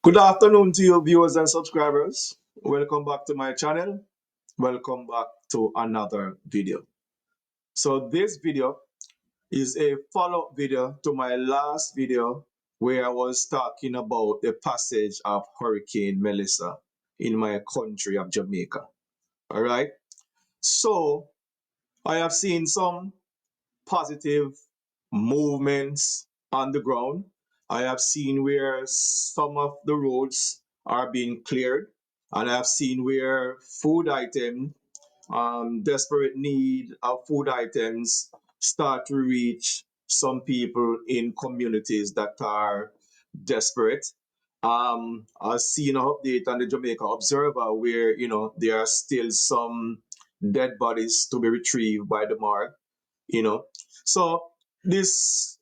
Good afternoon to you viewers and subscribers. Welcome back to my channel. Welcome back to another video. So this video is a follow-up video to my last video where I was talking about the passage of Hurricane Mellisa in my country of Jamaica. All right. So I have seen some positive movements on the ground. I have seen where some of the roads are being cleared, and I have seen where food items, desperate need of food items, start to reach some people in communities that are desperate. I've seen an update on the Jamaica Observer where there are still some dead bodies to be retrieved by the morgue you know. So this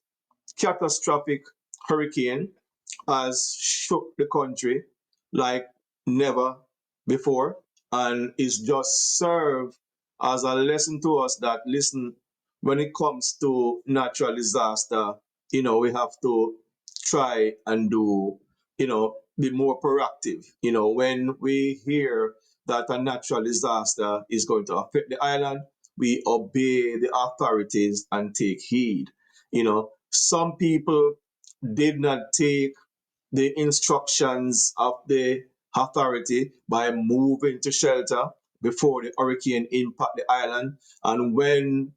catastrophic hurricane has shook the country like never before and is just served as a lesson to us that listen, when it comes to natural disaster, we have to try and be more proactive. When we hear that a natural disaster is going to affect the island, we obey the authorities and take heed. Some people did not take the instructions of the authority by moving to shelter before the hurricane impact the island. And when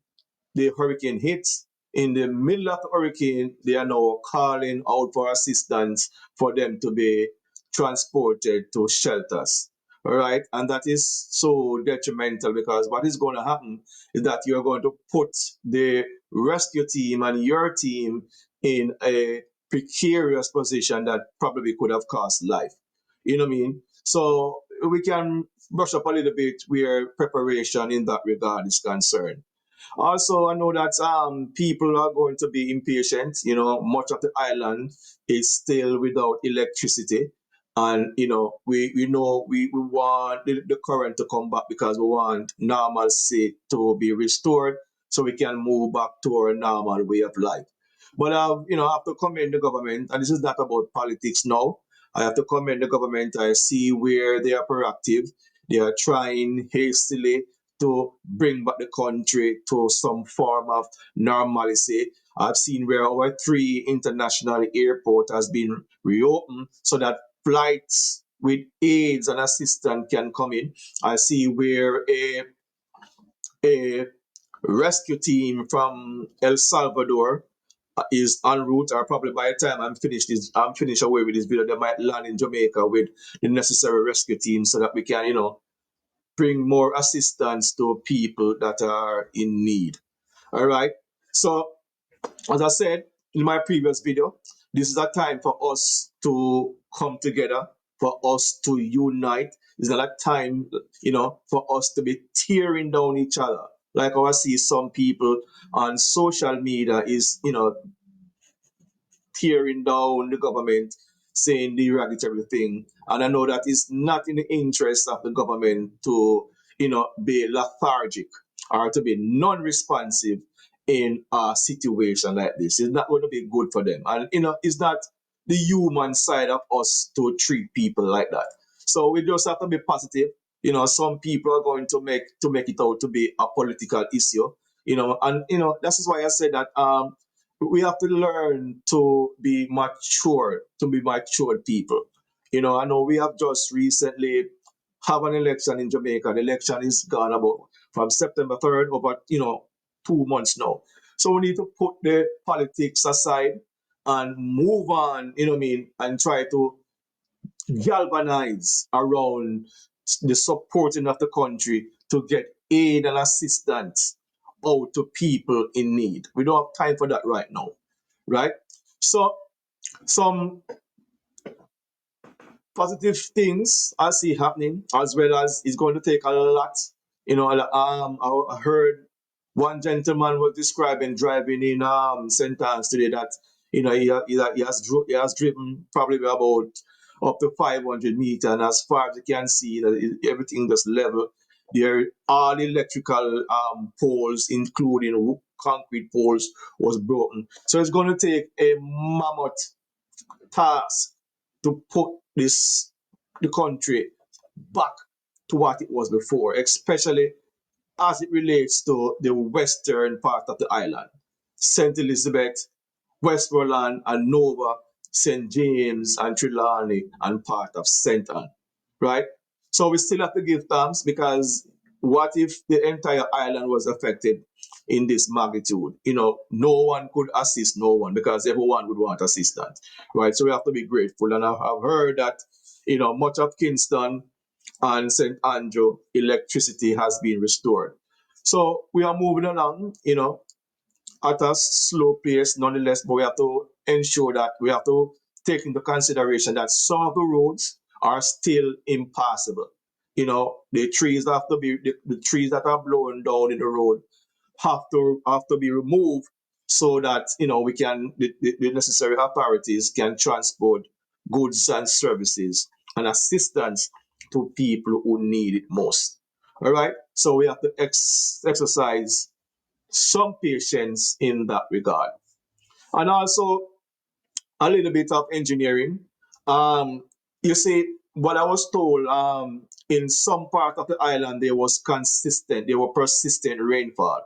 the hurricane hits, in the middle of the hurricane, they are now calling out for assistance for them to be transported to shelters. All right. And that is so detrimental because what is going to happen is that you're going to put the rescue team and your team in a precarious position that probably could have cost life. You know what I mean? So we can brush up a little bit where preparation in that regard is concerned. Also, I know that people are going to be impatient. Much of the island is still without electricity. And, we want the current to come back because we want normalcy to be restored so we can move back to our normal way of life. But, I have to commend the government, and this is not about politics now. I have to commend the government. I see where they are proactive. They are trying hastily to bring back the country to some form of normalcy. I've seen where our three international airport has been reopened so that flights with aids and assistance can come in. I see where a rescue team from El Salvador is en route, or probably by the time I'm finished away with this video, they might land in Jamaica with the necessary rescue team so that we can, bring more assistance to people that are in need. All right. So, as I said in my previous video, this is a time for us to come together, for us to unite. It's not a time, for us to be tearing down each other. Like I see some people on social media is, tearing down the government, saying derogatory thing. And I know that it's not in the interest of the government to, be lethargic or to be non-responsive in a situation like this. It's not going to be good for them. And, it's not the human side of us to treat people like that. So we just have to be positive. Some people are going to make it out to be a political issue. And this is why I said that we have to learn to be matured people. I know we have just recently have an election in Jamaica. The election is gone about from September 3rd over, 2 months now. So we need to put the politics aside and move on, you know what I mean, and try to galvanize around the supporting of the country to get aid and assistance out to people in need. We don't have time for that right now, right? So some positive things I see happening, as well as it's going to take a lot. I heard one gentleman was describing driving in St. Anne's today that he has driven probably about up to 500 meters, and as far as you can see, that everything just level. There, all electrical poles, including concrete poles, was broken. So it's going to take a mammoth task to put the country back to what it was before, especially as it relates to the western part of the island. St. Elizabeth, Westmoreland, and Nova, St. James, and Trelawney, and part of St. Anne, right? So we still have to give thanks because what if the entire island was affected in this magnitude? No one could assist no one because everyone would want assistance, right? So we have to be grateful. And I've heard that, much of Kingston and St. Andrew electricity has been restored. So we are moving along, at a slow pace nonetheless, but we have to ensure that we have to take into consideration that some of the roads are still impassable. The trees have to be the trees that are blowing down in the road have to be removed so that we can the necessary authorities can transport goods and services and assistance to people who need it most. All right, so we have to exercise some patience in that regard. And also a little bit of engineering. Um, you see, what I was told, in some part of the island, there were persistent rainfall.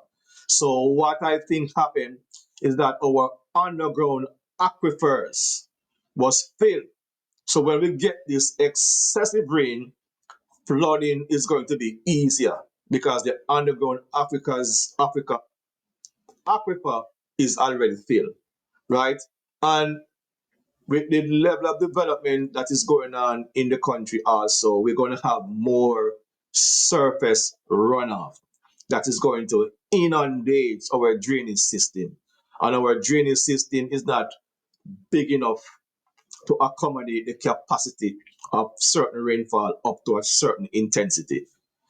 So what I think happened is that our underground aquifers was filled. So when we get this excessive rain, flooding is going to be easier because the underground Africa aquifer is already filled, right? And with the level of development that is going on in the country, also, we're going to have more surface runoff that is going to inundate our drainage system. And our drainage system is not big enough to accommodate the capacity of certain rainfall up to a certain intensity.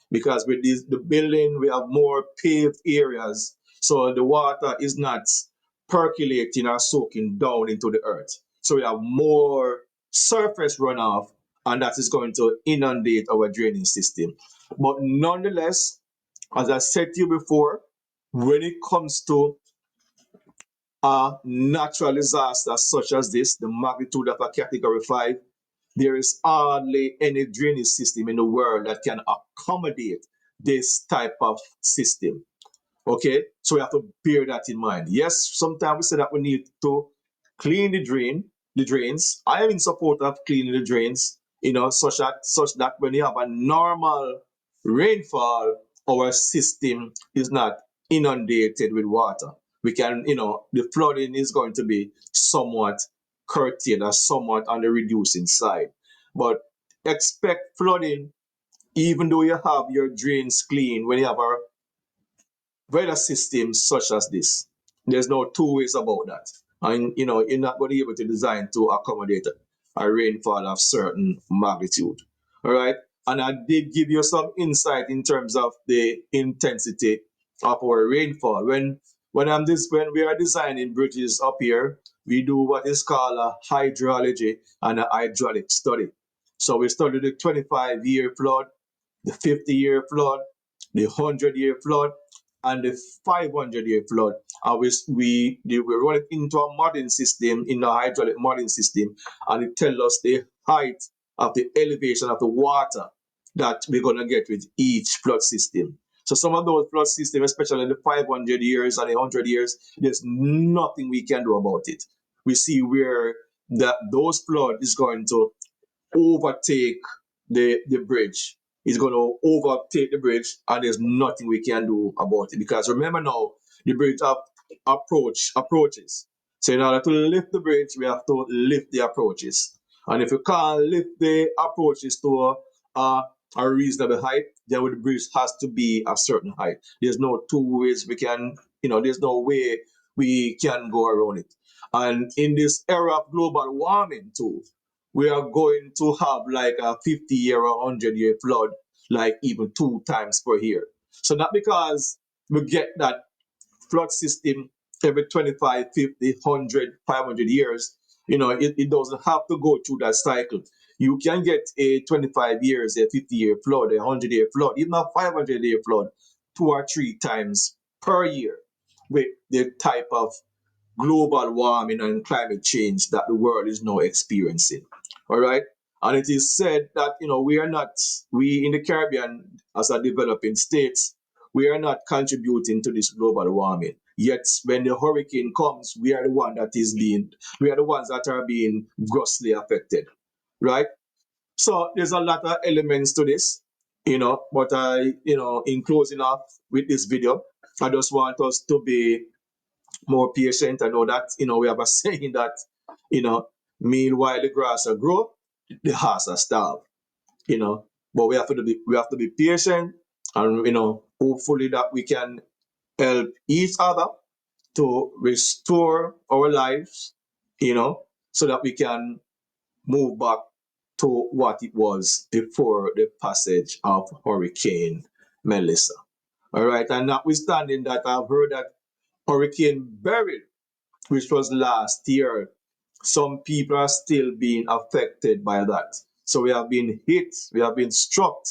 Because with the building, we have more paved areas, so the water is not percolating or soaking down into the earth. So we have more surface runoff, and that is going to inundate our draining system. But nonetheless, as I said to you before, when it comes to a natural disaster such as this, the magnitude of a category 5, there is hardly any drainage system in the world that can accommodate this type of system. Okay, so we have to bear that in mind. Yes, sometimes we say that we need to clean the drains. I am in support of cleaning the drains, such that when you have a normal rainfall, our system is not inundated with water. We can, the flooding is going to be somewhat curtailed or somewhat on the reducing side. But expect flooding even though you have your drains clean when you have a weather systems such as this. There's no two ways about that. And you're not going to be able to design to accommodate a rainfall of certain magnitude. All right. And I did give you some insight in terms of the intensity of our rainfall. When we are designing bridges up here, we do what is called a hydrology and a hydraulic study. So we study the 25-year flood, the 50-year flood, the 100-year flood, and the 500-year flood. And we run it into a modern system, in a hydraulic modern system, and it tells us the height of the elevation of the water that we're going to get with each flood system. So some of those flood systems, especially in the 500 years and the 100 years, there's nothing we can do about it. We see where those flood is going to overtake the bridge. It's going to overtake the bridge, and there's nothing we can do about it. Because remember now, the bridge have approaches. So in order to lift the bridge, we have to lift the approaches. And if you can't lift the approaches to a reasonable height, then the bridge has to be a certain height. There's no two ways we can, there's no way we can go around it. And in this era of global warming too, we are going to have like a 50-year or 100-year flood, like even 2 times per year. So not because we get that flood system every 25, 50, 100, 500 years, it doesn't have to go through that cycle. You can get a 25 years, a 50-year flood, a 100-year flood, even a 500-year flood 2 or 3 times per year with the type of global warming and climate change that the world is now experiencing. All right. And it is said that, we in the Caribbean, as a developing states, we are not contributing to this global warming. Yet when the hurricane comes, we are the ones that are being grossly affected. Right? So there's a lot of elements to this, but in closing off with this video, I just want us to be more patient. I know that, we have a saying that, you know, meanwhile the grass will grow, the horse will starve, you know. But we have to be patient, and hopefully that we can help each other to restore our lives, so that we can move back to what it was before the passage of Hurricane Melissa. All right, and notwithstanding that, I've heard that Hurricane Beryl, which was last year, some people are still being affected by that. So we have been struck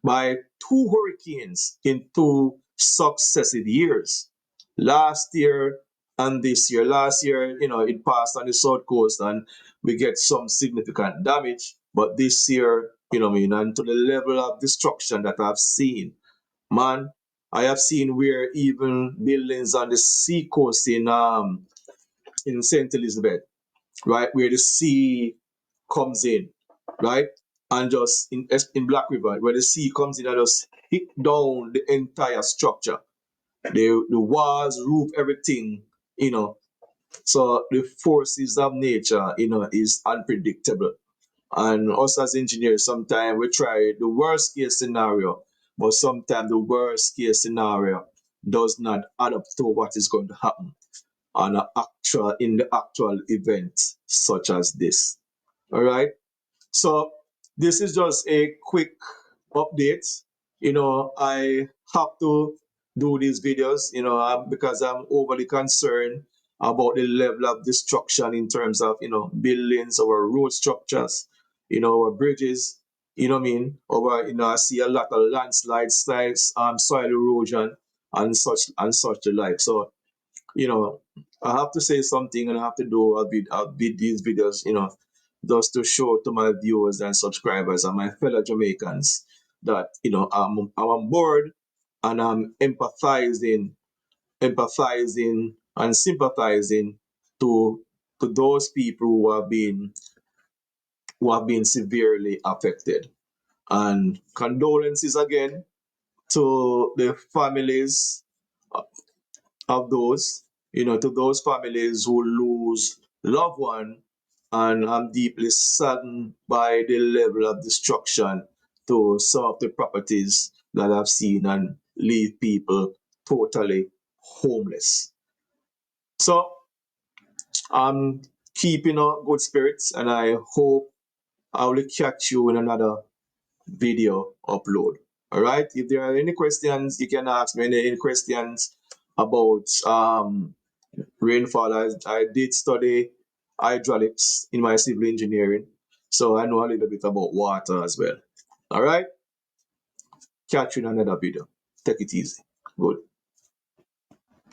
by two hurricanes in two successive years. Last year and this year. Last year, it passed on the south coast and we get some significant damage. But this year, and to the level of destruction that I've seen, man, I have seen where even buildings on the sea coast in St. Elizabeth, right, where the sea comes in, right, and just in Black River, where the sea comes in and just hit down the entire structure, the walls, roof, everything, you know. So the forces of nature, is unpredictable. And us as engineers, sometimes we try the worst case scenario, but sometimes the worst case scenario does not add up to what is going to happen in the actual event such as this. All right. So this is just a quick update. I have to do these videos, because I'm overly concerned about the level of destruction in terms of, buildings, our road structures, our bridges, what I mean? I see a lot of landslides, soil erosion and such alike. So, you know, I have to say something and I have to do a bit these videos, just to show to my viewers and subscribers and my fellow Jamaicans that, I'm on board and I'm empathizing and sympathizing to those people who have been severely affected. And condolences again to the families of those, to those families who lose loved one, and I'm deeply saddened by the level of destruction to some of the properties that I've seen and leave people totally homeless. So I'm keeping up good spirits, and I hope I will catch you in another video upload. All right. If there are any questions, you can ask me any questions about rainfall. I did study hydraulics in my civil engineering, so I know a little bit about water as well. All right. Catch you in another video. Take it easy. Good.